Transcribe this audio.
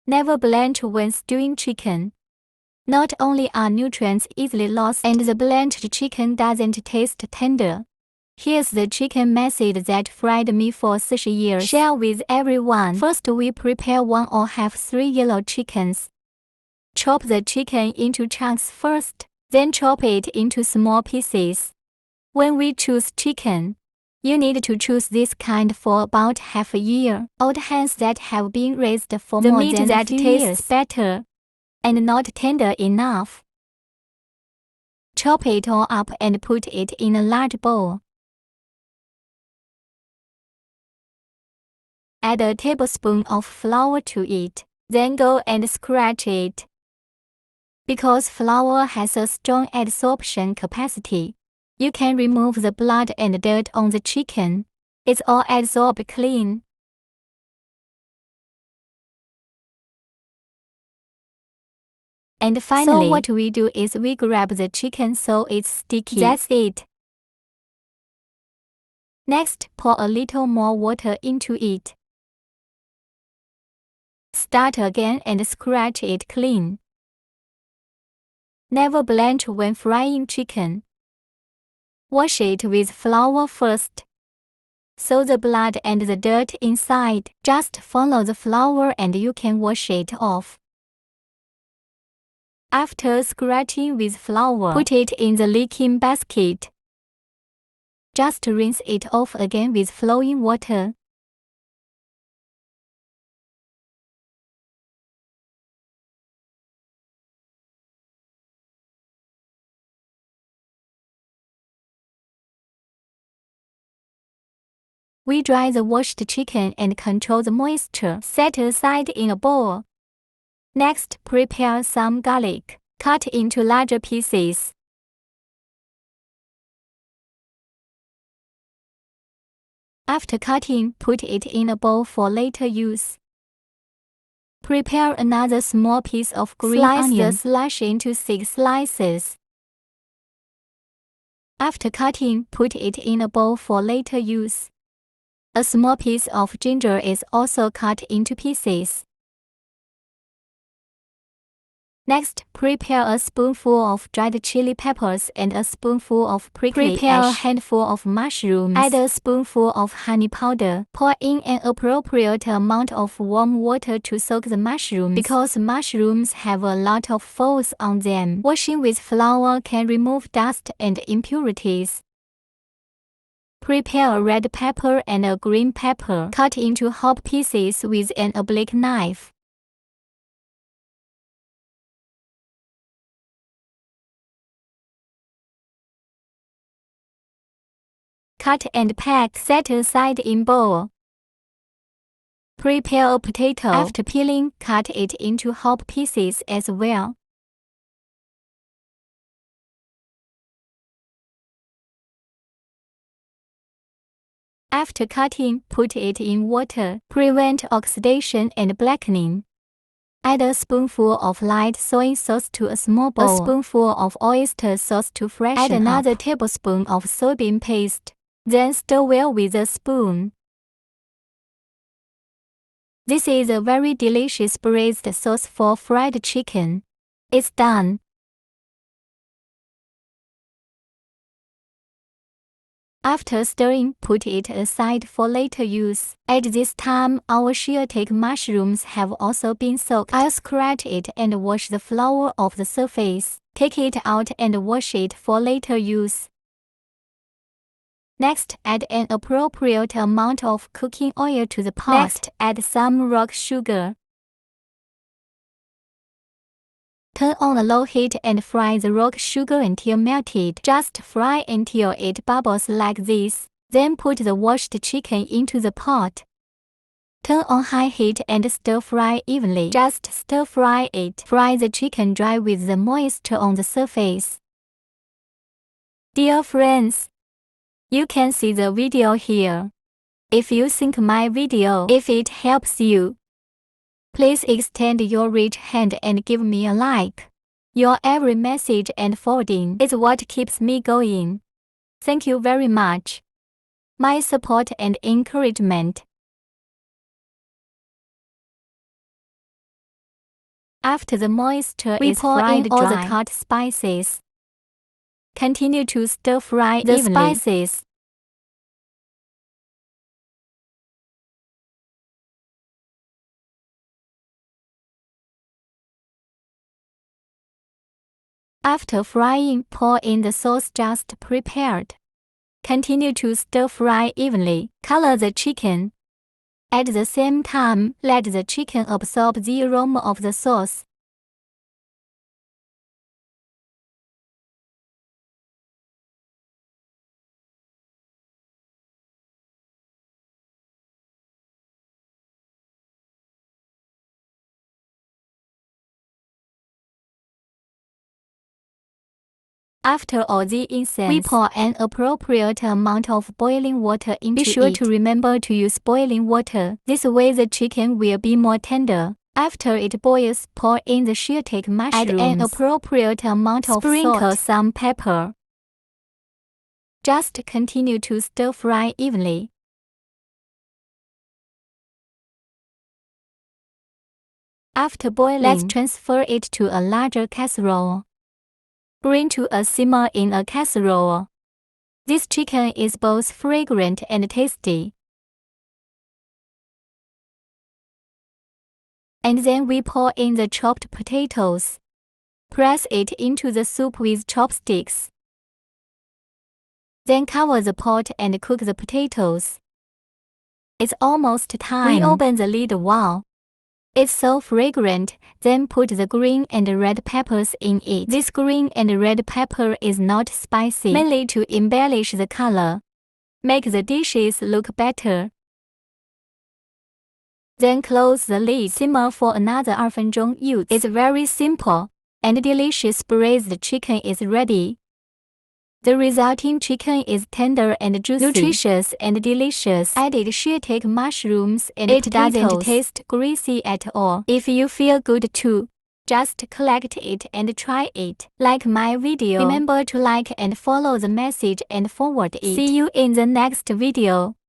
Never blanch when stewing chicken. Not only are nutrients easily lost and the blanched chicken doesn't taste tender. Here's the chicken method that fried me for 30 years. Share with everyone. First, we prepare 1.5–3 yellow chickens. Chop the chicken into chunks first, then chop it into small pieces. When we choose chicken, you need to choose this kind for about half a year. Old hens that have been raised for more than a few years. The meat that tastes better and not tender enough. Chop it all up and put it in a large bowl. Add a tablespoon of flour to it, then go and scratch it. Because flour has a strong adsorption capacity, you can remove the blood and dirt on the chicken. It's all adsorbed clean. And finally, so what we do is we grab the chicken so it's sticky. That's it. Next, pour a little more water into it. Start again and scratch it clean. Never blanch when frying chicken. Wash it with flour first. So the blood and the dirt inside. Just follow the flour and you can wash it off. After scratching with flour, put it in the leaking basket. Just rinse it off again with flowing water. We dry the washed chicken and control the moisture. Set aside in a bowl. Next, prepare some garlic. Cut into larger pieces. After cutting, put it in a bowl for later use. Prepare another small piece of green onion. Slice into 6 slices. After cutting, put it in a bowl for later use. A small piece of ginger is also cut into pieces. Next, prepare a spoonful of dried chili peppers and a spoonful of prickly ash. Prepare a handful of mushrooms. Add a spoonful of honey powder. Pour in an appropriate amount of warm water to soak the mushrooms. Because mushrooms have a lot of folds on them, washing with flour can remove dust and impurities. Prepare a red pepper and a green pepper. Cut into half pieces with an oblique knife. Cut and pack. Set aside in bowl. Prepare a potato. After peeling, cut it into half pieces as well. After cutting, put it in water. Prevent oxidation and blackening. Add a spoonful of light soy sauce to a small bowl. A spoonful of oyster sauce to freshen up. Add another tablespoon of soybean paste. Then stir well with a spoon. This is a very delicious braised sauce for fried chicken. It's done. After stirring, put it aside for later use. At this time, our shiitake mushrooms have also been soaked. I'll scratch it and wash the flour off the surface. Take it out and wash it for later use. Next, add an appropriate amount of cooking oil to the pot. Next, add some rock sugar. Turn on a low heat and fry the rock sugar until melted. Just fry until it bubbles like this. Then put the washed chicken into the pot. Turn on high heat and stir fry evenly. Just stir fry it. Fry the chicken dry with the moisture on the surface. Dear friends, you can see the video here. If you think my video, if it helps you, please extend your rich hand and give me a like. Your every message and forwarding is what keeps me going. Thank you very much. My support and encouragement. After the moisture We is pour fried in all dry, the cut spices. Continue to stir fry the evenly. spices. After frying, pour in the sauce just prepared. Continue to stir fry evenly. Color the chicken. At the same time, let the chicken absorb the aroma of the sauce. After all the incense, we pour an appropriate amount of boiling water into it. Be sure to remember to use boiling water. This way the chicken will be more tender. After it boils, pour in the shiitake mushrooms. Add an appropriate amount of salt. Sprinkle some pepper. Just continue to stir fry evenly. After boiling, let's transfer it to a larger casserole. Bring to a simmer in a casserole. This chicken is both fragrant and tasty. And then we pour in the chopped potatoes. Press it into the soup with chopsticks. Then cover the pot and cook the potatoes. It's almost time. We open the lid. Wow! It's so fragrant. Then put the green and red peppers in it. This green and red pepper is not spicy, mainly to embellish the color, make the dishes look better. Then close the lid. Simmer for another 2分钟. It's very simple and delicious. Braised chicken is ready. The resulting chicken is tender and juicy, nutritious and delicious. Added shiitake mushrooms and it doesn't taste greasy at all. If you feel good too, just collect it and try it. Like my video. Remember to like and follow the message and forward it. See you in the next video.